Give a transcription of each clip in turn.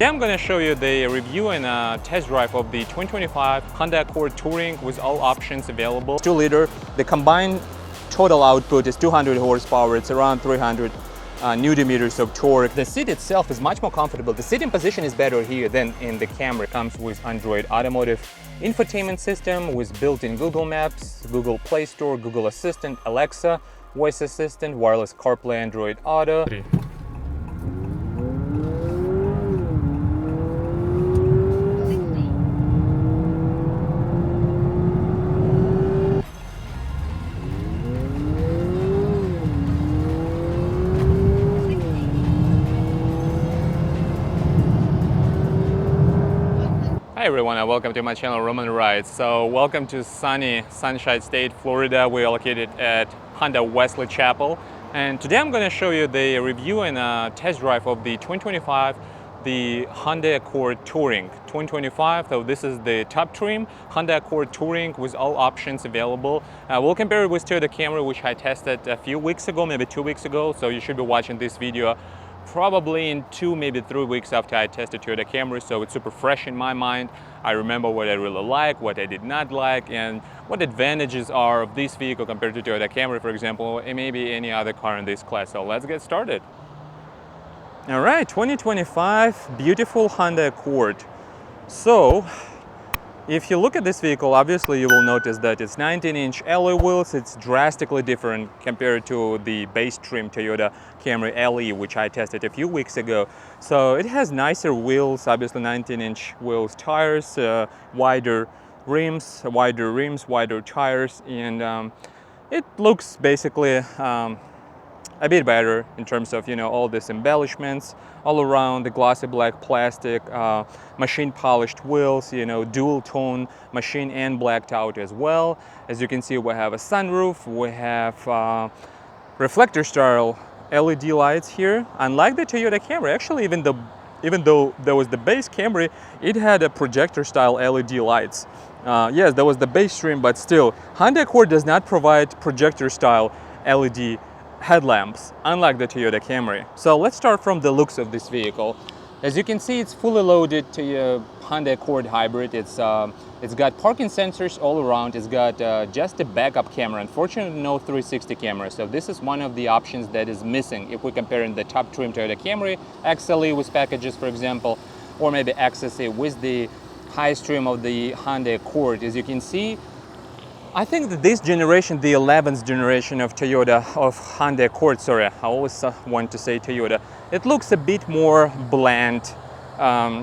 Today I'm going to show you the review and test drive of the 2025 Honda Accord Touring with all options available. 2-liter, the combined total output is 200 horsepower, it's around 300 Newton meters of torque. The seat itself is much more comfortable. The sitting position is better here than in the Camry. It comes with Android Automotive infotainment system with built-in Google Maps, Google Play Store, Google Assistant, Alexa, voice assistant, wireless CarPlay, Android Auto. Hi everyone and welcome to my channel Roman Rides. So welcome to sunny Sunshine State, Florida. We're located at Honda Wesley Chapel, and today I'm going to show you the review and test drive of the 2025 the Honda Accord Touring 2025. So this is the top trim Honda Accord Touring with all options available. We'll compare it with Toyota Camry, which I tested a few weeks ago, maybe 2 weeks ago. So you should be watching this video probably in 2, maybe 3 weeks after I tested Toyota Camry, so it's super fresh in my mind. I remember what I really like, what I did not like, and what advantages are of this vehicle compared to Toyota Camry, for example, and maybe any other car in this class. So let's get started. All right, 2025 beautiful Honda Accord. So if you look at this vehicle, obviously you will notice that it's 19-inch alloy wheels. It's drastically different compared to the base trim Toyota Camry LE, which I tested a few weeks ago. So it has nicer wheels, obviously 19-inch wheels, tires, wider rims, wider tires, and it looks basically a bit better in terms of, all these embellishments all around, the glossy black plastic, machine polished wheels, dual tone machine and blacked out as well. As you can see, we have a sunroof, we have reflector style LED lights here. Unlike the Toyota Camry, actually, even though there was the base Camry, it had a projector style LED lights. Yes, there was the base trim, but still, Honda Accord does not provide projector style LED headlamps, unlike the Toyota Camry. So let's start from the looks of this vehicle. As you can see, it's fully loaded to a Honda Accord hybrid. It's got parking sensors all around. It's got just a backup camera. Unfortunately, no 360 camera. So this is one of the options that is missing if we're comparing the top trim Toyota Camry XLE with packages, for example, or maybe XSE with the highest trim of the Honda Accord. As you can see, I think that this generation, the 11th generation of Honda Accord, sorry, I always want to say Toyota, it looks a bit more bland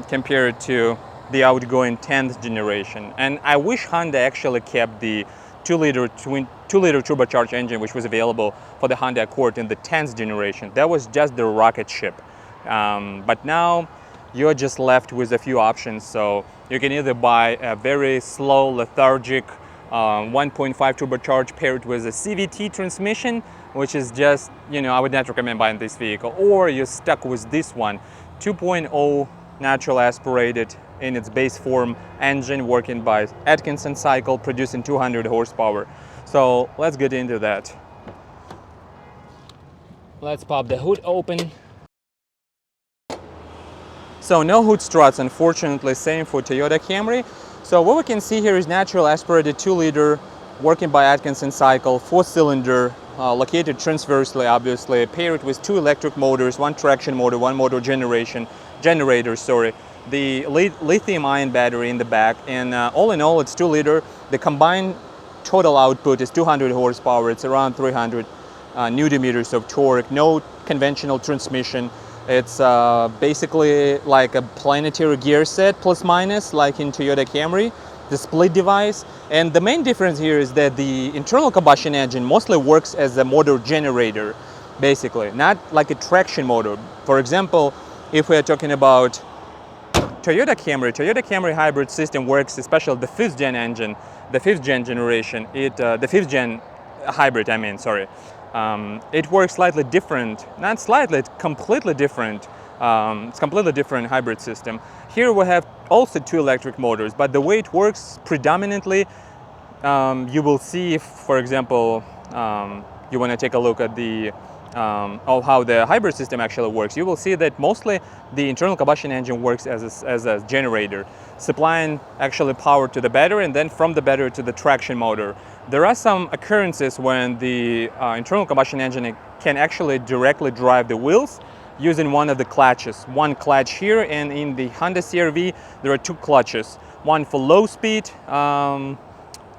compared to the outgoing 10th generation. And I wish Honda actually kept the 2-liter turbocharged engine, which was available for the Honda Accord in the 10th generation. That was just the rocket ship. But now you're just left with a few options. So you can either buy a very slow, lethargic 1.5 turbocharged paired with a CVT transmission, which is just, I would not recommend buying this vehicle, or you're stuck with this one, 2.0 natural aspirated in its base form engine working by Atkinson cycle, producing 200 horsepower. So let's get into that. Let's pop the hood open. So no hood struts, unfortunately, same for Toyota Camry. So what we can see here is natural aspirated 2-liter working by Atkinson cycle, 4-cylinder, located transversely, obviously, paired with 2 electric motors, 1 traction motor, 1 motor generator, the lithium-ion battery in the back, and all in all, it's 2-liter. The combined total output is 200 horsepower. It's around 300 Newton meters of torque. No conventional transmission. It's basically like a planetary gear set, plus minus, like in Toyota Camry, the split device. And the main difference here is that the internal combustion engine mostly works as a motor generator, basically, not like a traction motor. For example, if we're talking about Toyota Camry hybrid system works, especially the 5th gen engine, the 5th gen generation, the 5th gen hybrid, it works slightly different, not slightly, it's completely different. It's completely different hybrid system. Here we have also 2 electric motors, but the way it works predominantly, you will see if, for example, you want to take a look at the of how the hybrid system actually works, you will see that mostly the internal combustion engine works as a generator, supplying actually power to the battery and then from the battery to the traction motor. There are some occurrences when the internal combustion engine can actually directly drive the wheels using one of the clutches. One clutch here, and in the Honda CR-V there are two clutches. One for low speed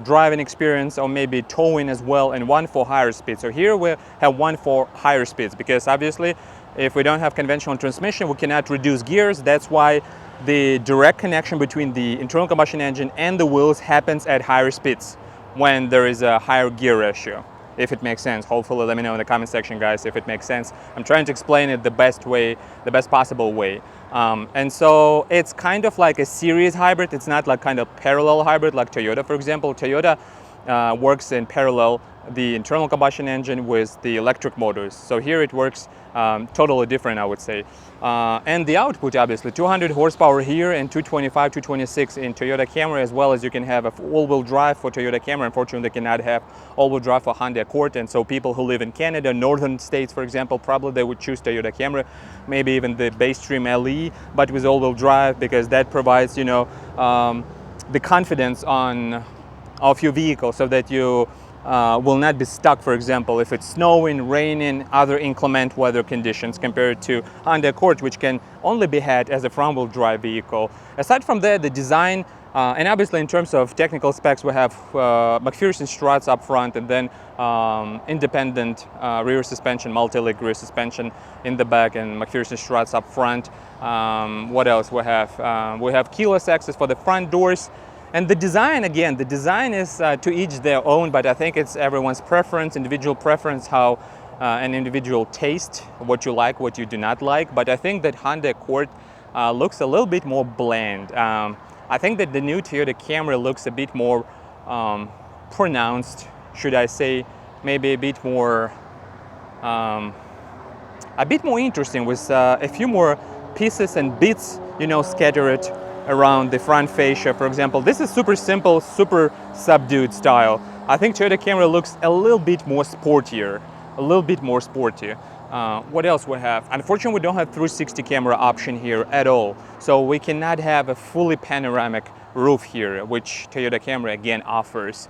driving experience or maybe towing as well, and one for higher speed. So here we have one for higher speeds because obviously if we don't have conventional transmission we cannot reduce gears. That's why the direct connection between the internal combustion engine and the wheels happens at higher speeds when there is a higher gear ratio, if it makes sense. Hopefully let me know in the comment section, guys, if it makes sense. I'm trying to explain it the best way, the best possible way. And so it's kind of like a series hybrid. It's not like kind of parallel hybrid like Toyota, for example. Toyota works in parallel the internal combustion engine with the electric motors. So here it works totally different, I would say. And the output, obviously, 200 horsepower here and 225, 226 in Toyota Camry, as well as you can have a all-wheel drive for Toyota Camry. Unfortunately, they cannot have all-wheel drive for Honda Accord, and so people who live in Canada, northern states, for example, probably they would choose Toyota Camry, maybe even the base trim LE, but with all-wheel drive, because that provides, you know, the confidence of your vehicle, so that you will not be stuck, for example, if it's snowing, raining, other inclement weather conditions, compared to Honda Accord, which can only be had as a front-wheel drive vehicle. Aside from that, the design, and obviously in terms of technical specs, we have McPherson struts up front, and then independent rear suspension, multi-link rear suspension in the back, and McPherson struts up front. What else we have? We have keyless access for the front doors. And the design, again, the design is to each their own, but I think it's everyone's preference, individual preference, how an individual taste, what you like, what you do not like. But I think that Honda Accord looks a little bit more bland. I think that the new Toyota Camry looks a bit more pronounced, should I say, maybe a bit more interesting, with a few more pieces and bits, you know, scattered around the front fascia. For example, this is super simple, super subdued style. I think Toyota Camry looks a little bit more sportier, what else we have? Unfortunately, we don't have 360 camera option here at all, so we cannot have a fully panoramic roof here, which Toyota Camry again offers.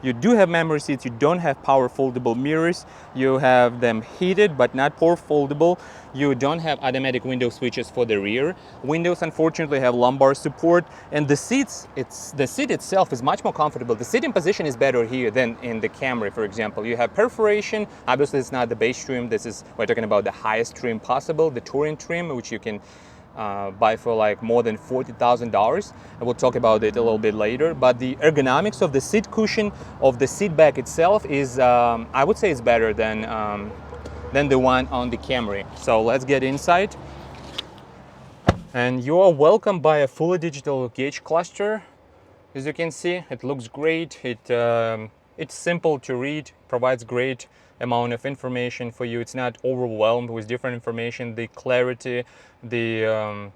You do have memory seats, you don't have power foldable mirrors, you have them heated but not power foldable. You don't have automatic window switches for the rear windows, unfortunately have lumbar support, and the seat itself is much more comfortable. The sitting position is better here than in the Camry, for example. You have perforation, obviously it's not the base trim, we're talking about the highest trim possible, the touring trim, which you can buy for like more than $40,000. And we'll talk about it a little bit later. But the ergonomics of the seat cushion, of the seat back itself, is I would say it's better than the one on the Camry. So let's get inside. And you are welcomed by a fully digital gauge cluster. As you can see, it looks great. It's simple to read, provides great amount of information for you. It's not overwhelmed with different information. The clarity, the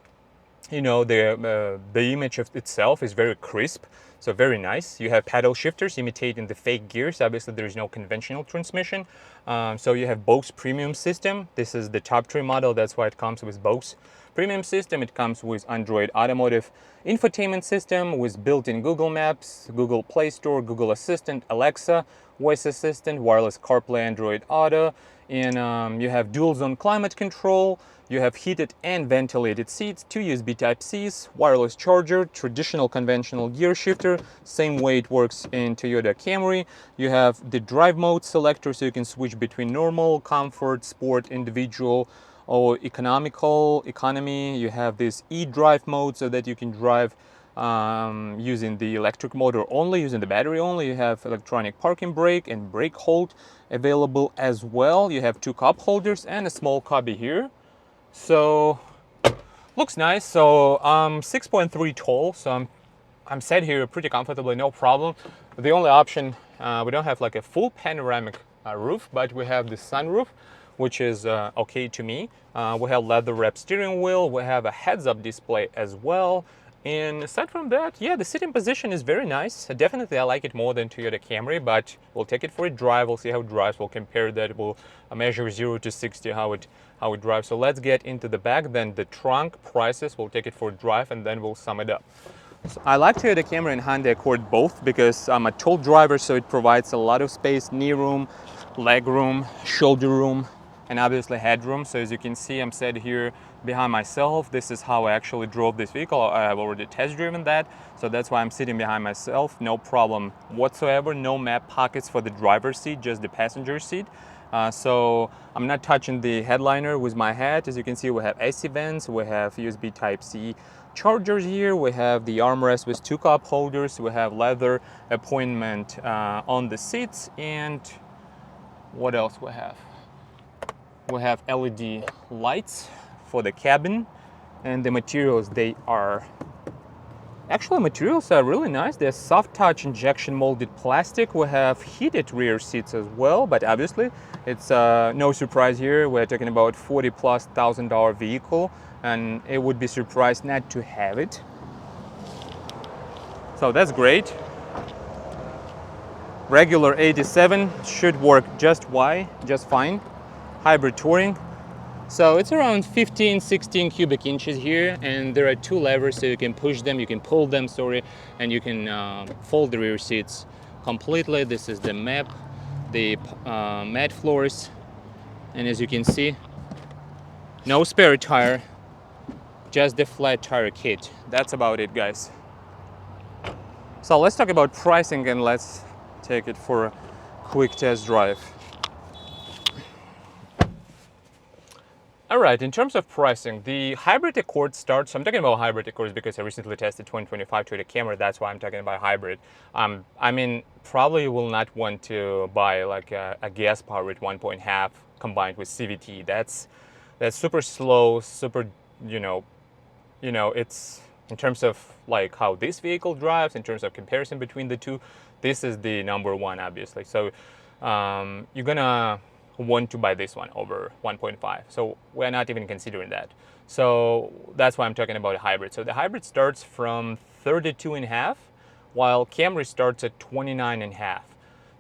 image of itself is very crisp, so very nice. You have paddle shifters imitating the fake gears. Obviously, there is no conventional transmission. So you have Bose premium system. This is the top trim model. That's why it comes with Bose premium system. It comes with Android Automotive infotainment system with built-in Google Maps, Google Play Store, Google Assistant, Alexa, voice assistant, wireless CarPlay, Android Auto, and you have dual zone climate control. You have heated and ventilated seats, 2 USB Type-Cs, wireless charger, traditional conventional gear shifter, same way it works in Toyota Camry. You have the drive mode selector, so you can switch between normal, comfort, sport, individual, or economy. You have this e-drive mode, so that you can drive using the electric motor only, using the battery only. You have electronic parking brake and brake hold available as well. You have 2 cup holders and a small cubby here. So looks nice. So I'm 6.3 tall, so I'm set here pretty comfortably, no problem. The only option, we don't have like a full panoramic roof, but we have the sunroof, which is okay to me. We have leather wrapped steering wheel. We have a heads-up display as well. And aside from that, yeah, the sitting position is very nice. Definitely, I like it more than Toyota Camry, but we'll take it for a drive. We'll see how it drives. We'll compare that. We'll measure 0 to 60, how it drives. So let's get into the back, then the trunk, prices. We'll take it for a drive, and then we'll sum it up. So I like Toyota Camry and Honda Accord both because I'm a tall driver, so it provides a lot of space, knee room, leg room, shoulder room, and obviously headroom. So as you can see, I'm set here behind myself. This is how I actually drove this vehicle. I have already test driven that, so that's why I'm sitting behind myself. No problem whatsoever. No map pockets for the driver's seat, just the passenger seat. So I'm not touching the headliner with my head. As you can see, we have AC vents, we have USB Type-C chargers here, we have the armrest with 2 cup holders, we have leather appointment on the seats, and what else we have? We have LED lights for the cabin, and the materials, materials are really nice. They're soft touch injection molded plastic. We have heated rear seats as well, but obviously it's no surprise here. We're talking about $40,000+ vehicle, and it would be surprised not to have it. So that's great. Regular 87 should work just fine. Hybrid touring. So it's around 15-16 cubic inches here, and there are 2 levers, so you can push them, you can pull them, and you can fold the rear seats completely. This is the matte floors, and as you can see, no spare tire, just the flat tire kit. That's about it, guys. So let's talk about pricing, and let's take it for a quick test drive. All right, in terms of pricing, the hybrid Accord starts, I'm talking about hybrid Accords because I recently tested 2025 Toyota Camry, that's why I'm talking about hybrid. I mean, probably you will not want to buy like a gas powered 1.5 combined with CVT. That's super slow, super, it's in terms of like how this vehicle drives, in terms of comparison between the two, this is the number one, obviously. So you're gonna want to buy this one over 1.5. So we're not even considering that. So that's why I'm talking about a hybrid. So the hybrid starts from 32.5, while Camry starts at 29.5.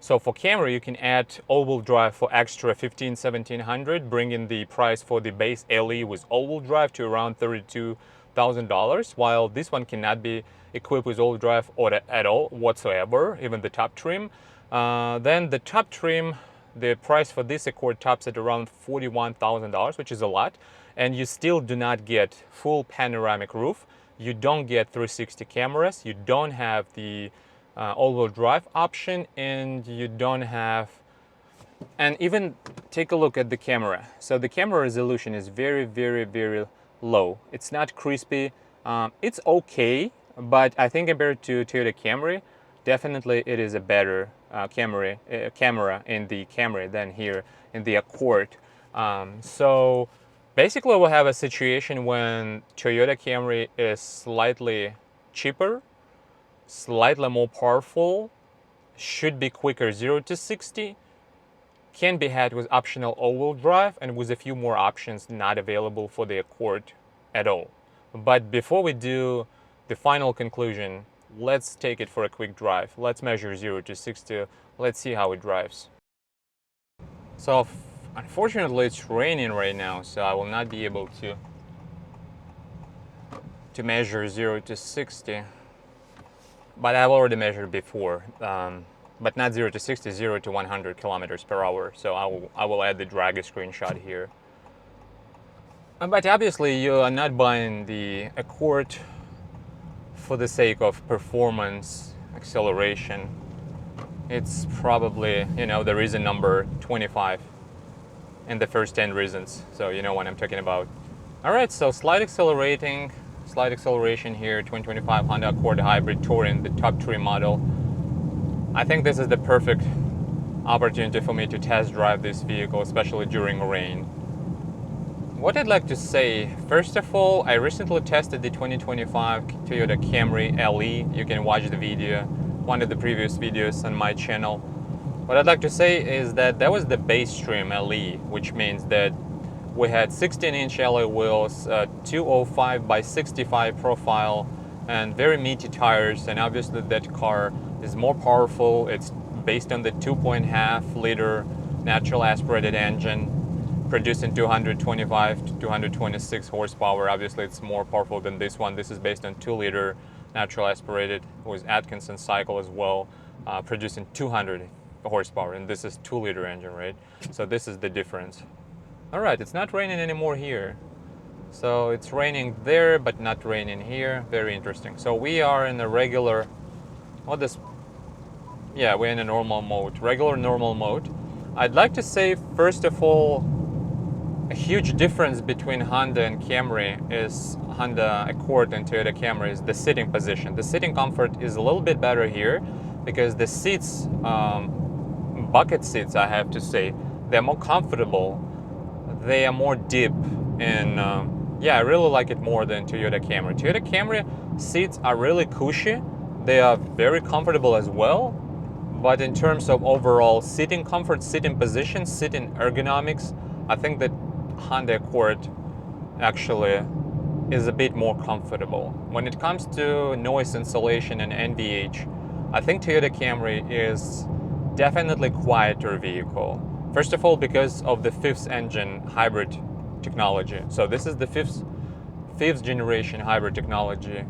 So for Camry, you can add all-wheel drive for extra $1,500-1,700, bringing the price for the base LE with all-wheel drive to around $32,000, while this one cannot be equipped with all-wheel drive at all whatsoever, even the top trim. Then the top trim, the price for this Accord tops at around $41,000, which is a lot, and you still do not get full panoramic roof. You don't get 360 cameras. You don't have the all-wheel drive option, and you don't have. And even take a look at the camera. So the camera resolution is very, very, very low. It's not crispy. It's okay, but I think compared to Toyota Camry, definitely it is a better camera in the Camry than here in the Accord. So basically we'll have a situation when Toyota Camry is slightly cheaper, slightly more powerful, should be quicker 0 to 60, can be had with optional all-wheel drive and with a few more options not available for the Accord at all. But before we do the final conclusion, let's take it for a quick drive. Let's measure 0 to 60. Let's see how it drives. So unfortunately it's raining right now, so I will not be able to measure 0 to 60. But I've already measured before, but not 0 to 60, 0 to 100 kilometers per hour. So I will add the drag screenshot here. But obviously you are not buying the Accord for the sake of performance, acceleration. It's probably, the reason number 25 in the first 10 reasons. So you know what I'm talking about. All right, so slight acceleration here, 2025 Honda Accord Hybrid Touring, the top trim model. I think this is the perfect opportunity for me to test drive this vehicle, especially during rain. What I'd like to say, first of all, I recently tested the 2025 Toyota Camry LE. You can watch the video, one of the previous videos on my channel. What I'd like to say is that was the base trim LE, which means that we had 16-inch alloy wheels, 205 by 65 profile, and very meaty tires, and obviously that car is more powerful. It's based on the 2.5-liter natural aspirated engine, producing 225 to 226 horsepower. Obviously it's more powerful than this one. This is based on 2-liter natural aspirated with Atkinson cycle as well, producing 200 horsepower, and this is 2-liter engine, right? So this is the difference. All right, it's not raining anymore here. So it's raining there, but not raining here. Very interesting. So we are in a regular, yeah, we're in a normal mode, regular normal mode. I'd like to say, first of all, a huge difference between Honda and Camry is Honda Accord and Toyota Camry is the sitting position. The sitting comfort is a little bit better here because the seats, bucket seats, I have to say, they're more comfortable. They are more deep, and yeah, I really like it more than Toyota Camry. Toyota Camry seats are really cushy. They are very comfortable as well, but in terms of overall sitting comfort, sitting position, sitting ergonomics, I think that Honda Accord actually is a bit more comfortable. When it comes to noise insulation and NVH, I think Toyota Camry is definitely quieter vehicle. First of all, because of the 5th engine hybrid technology. So this is the fifth generation hybrid technology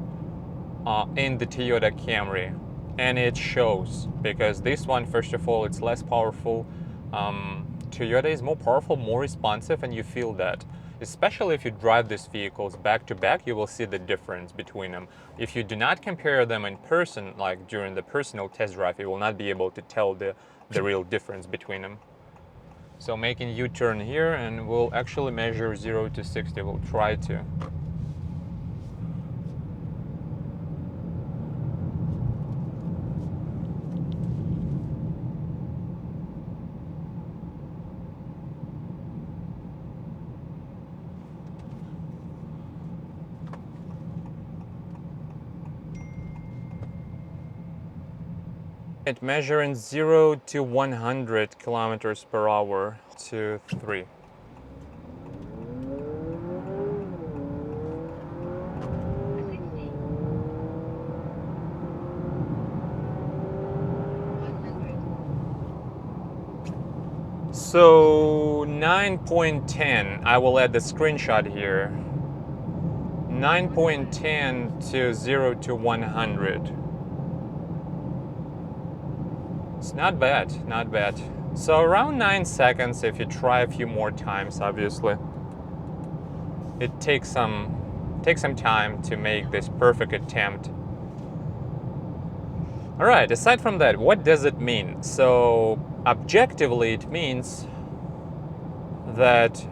in the Toyota Camry, and it shows because this one, first of all, it's less powerful. Toyota is more powerful, more responsive, and you feel that. Especially if you drive these vehicles back to back, you will see the difference between them. If you do not compare them in person, like during the personal test drive, you will not be able to tell the real difference between them. So making U-turn here, and we'll actually measure 0 to 60. We'll try to. It measuring 0 to 100 kilometers per hour to 3. So 9.10, I will add the screenshot here. 9.10 to 0 to 100. It's not bad, not bad. So around 9 seconds if you try a few more times, obviously. It takes some time to make this perfect attempt. All right, aside from that, what does it mean? So objectively, it means that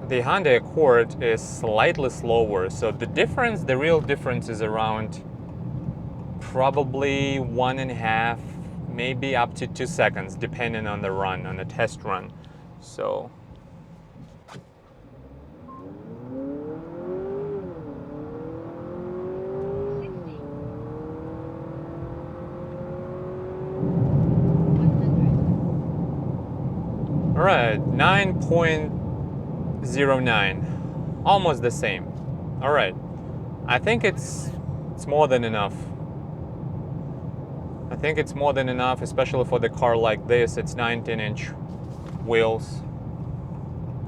the Honda Accord is slightly slower. So the real difference is around probably 1.5, maybe up to 2 seconds, depending on the run, on the test run. So all right, 9.09, almost the same. All right, I think it's more than enough. I think it's more than enough, especially for the car like this. It's 19-inch wheels.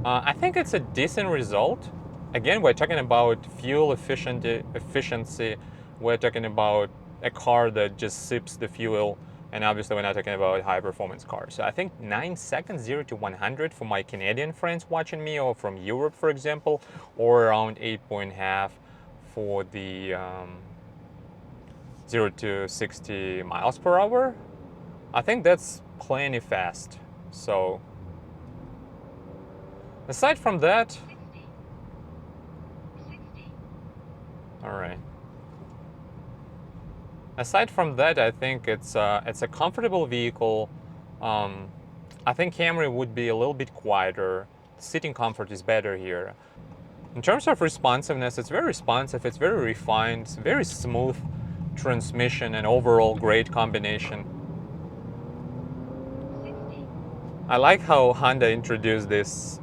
I think it's a decent result. Again, we're talking about fuel efficiency. We're talking about a car that just sips the fuel. And obviously we're not talking about high performance cars. So I think 9 seconds, 0 to 100 for my Canadian friends watching me, or from Europe, for example, or around 8.5 for the 0 to 60 miles per hour. I think that's plenty fast. So aside from that, all right. Aside from that, I think it's a comfortable vehicle. I think Camry would be a little bit quieter. Sitting comfort is better here. In terms of responsiveness, it's very responsive, it's very refined, it's very smooth transmission, and overall great combination. I like how Honda introduced this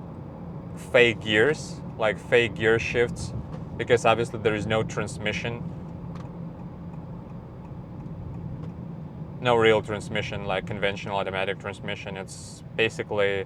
fake gears, like fake gear shifts, because obviously there is no transmission. no real transmission like conventional automatic transmission. It's basically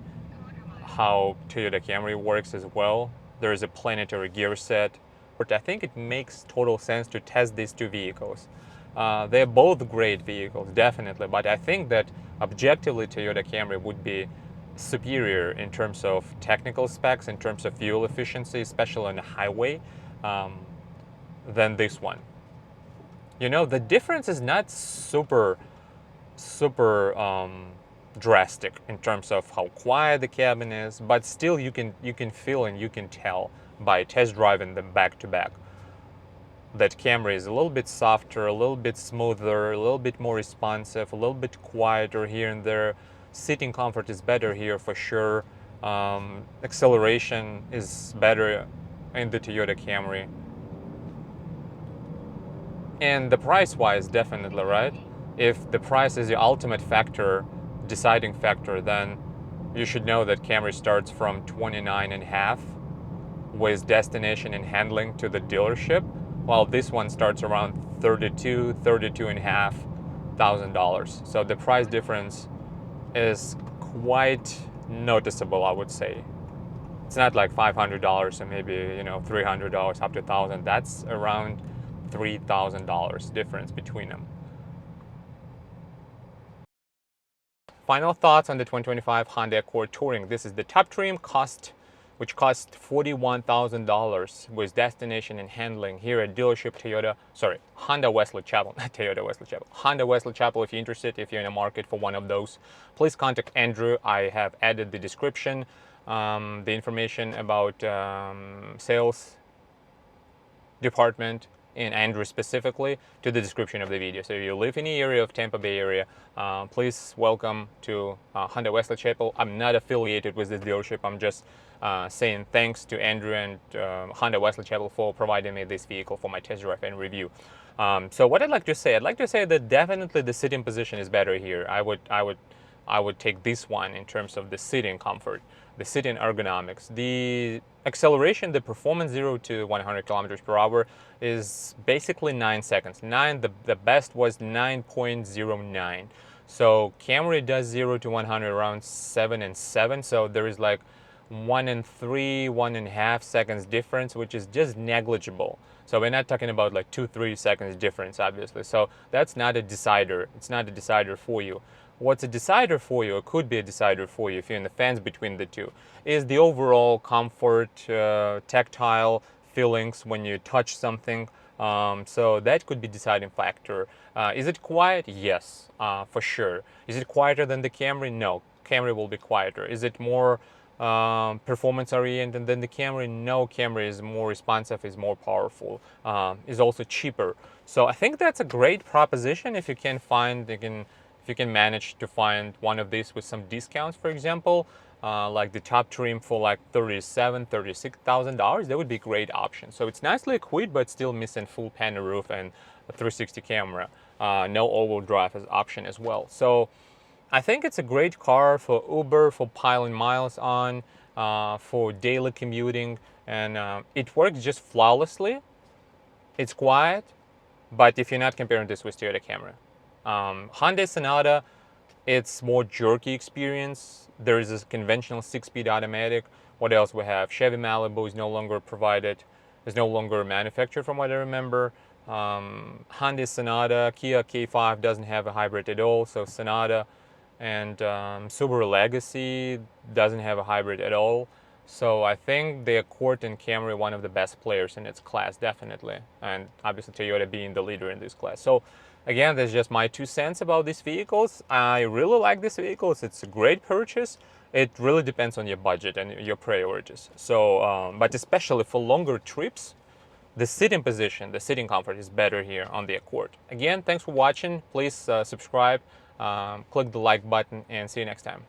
how Toyota Camry works as well. There is a planetary gear set, but I think it makes total sense to test these two vehicles. They're both great vehicles, definitely, but I think that objectively Toyota Camry would be superior in terms of technical specs, in terms of fuel efficiency, especially on the highway, um, than this one. You know, the difference is not super drastic in terms of how quiet the cabin is, but still you can feel and you can tell by test driving them back to back that Camry is a little bit softer, a little bit smoother, a little bit more responsive, a little bit quieter here and there. Sitting comfort is better here for sure. Acceleration is better in the Toyota Camry. And the price-wise, definitely, right? If the price is the ultimate factor, deciding factor, then you should know that Camry starts from 29.5 with destination and handling to the dealership, while this one starts around $32,500. So the price difference is quite noticeable, I would say. It's not like $500 and maybe, you know, $300 up to $1,000. That's around $3,000 difference between them. Final thoughts on the 2025 Honda Accord Touring. This is the top trim, which cost $41,000 with destination and handling here at dealership Honda Wesley Chapel, not Toyota Wesley Chapel. Honda Wesley Chapel. If you're interested, if you're in the market for one of those, please contact Andrew. I have added the description, the information about sales department and Andrew specifically to the description of the video. So if you live in the area of Tampa Bay area, please welcome to Honda Wesley Chapel. I'm not affiliated with this dealership. I'm just saying thanks to Andrew and Honda Wesley Chapel for providing me this vehicle for my test drive and review. So what I'd like to say that definitely the sitting position is better here. I would take this one in terms of the sitting comfort, the sitting ergonomics. The acceleration, the performance 0 to 100 kilometers per hour is basically 9 seconds. The best was 9.09. So Camry does 0 to 100 around 7 and 7. So there is like 1 and 3, 1.5 seconds difference, which is just negligible. So we're not talking about like 2-3 seconds difference, obviously. So that's not a decider. It's not a decider for you. What's a decider for you, or could be a decider for you if you're in the fence between the two, is the overall comfort, tactile feelings when you touch something. So that could be deciding factor. Is it quiet? Yes, for sure. Is it quieter than the Camry? No, Camry will be quieter. Is it more performance oriented than the Camry? No, Camry is more responsive, is more powerful, is also cheaper. So I think that's a great proposition if you can find, if you can manage to find one of these with some discounts, for example, like the top trim for like $36,000, that would be a great option. So it's nicely equipped, but still missing full panel roof and a 360 camera. No all-wheel drive as option as well. So I think it's a great car for Uber, for piling miles on, for daily commuting, and it works just flawlessly. It's quiet, but if you're not comparing this with Toyota Camry. Hyundai Sonata, it's more jerky experience. There is a conventional 6-speed automatic. What else we have? Chevy Malibu is no longer provided, is no longer manufactured from what I remember. Hyundai Sonata, Kia K5 doesn't have a hybrid at all, so Sonata, and Subaru Legacy doesn't have a hybrid at all. So I think the Accord and Camry are one of the best players in its class, definitely. And obviously Toyota being the leader in this class. So again, that's just my 2 cents about these vehicles. I really like these vehicles. It's a great purchase. It really depends on your budget and your priorities. So, but especially for longer trips, the sitting position, the sitting comfort is better here on the Accord. Again, thanks for watching. Please subscribe, click the like button, and see you next time.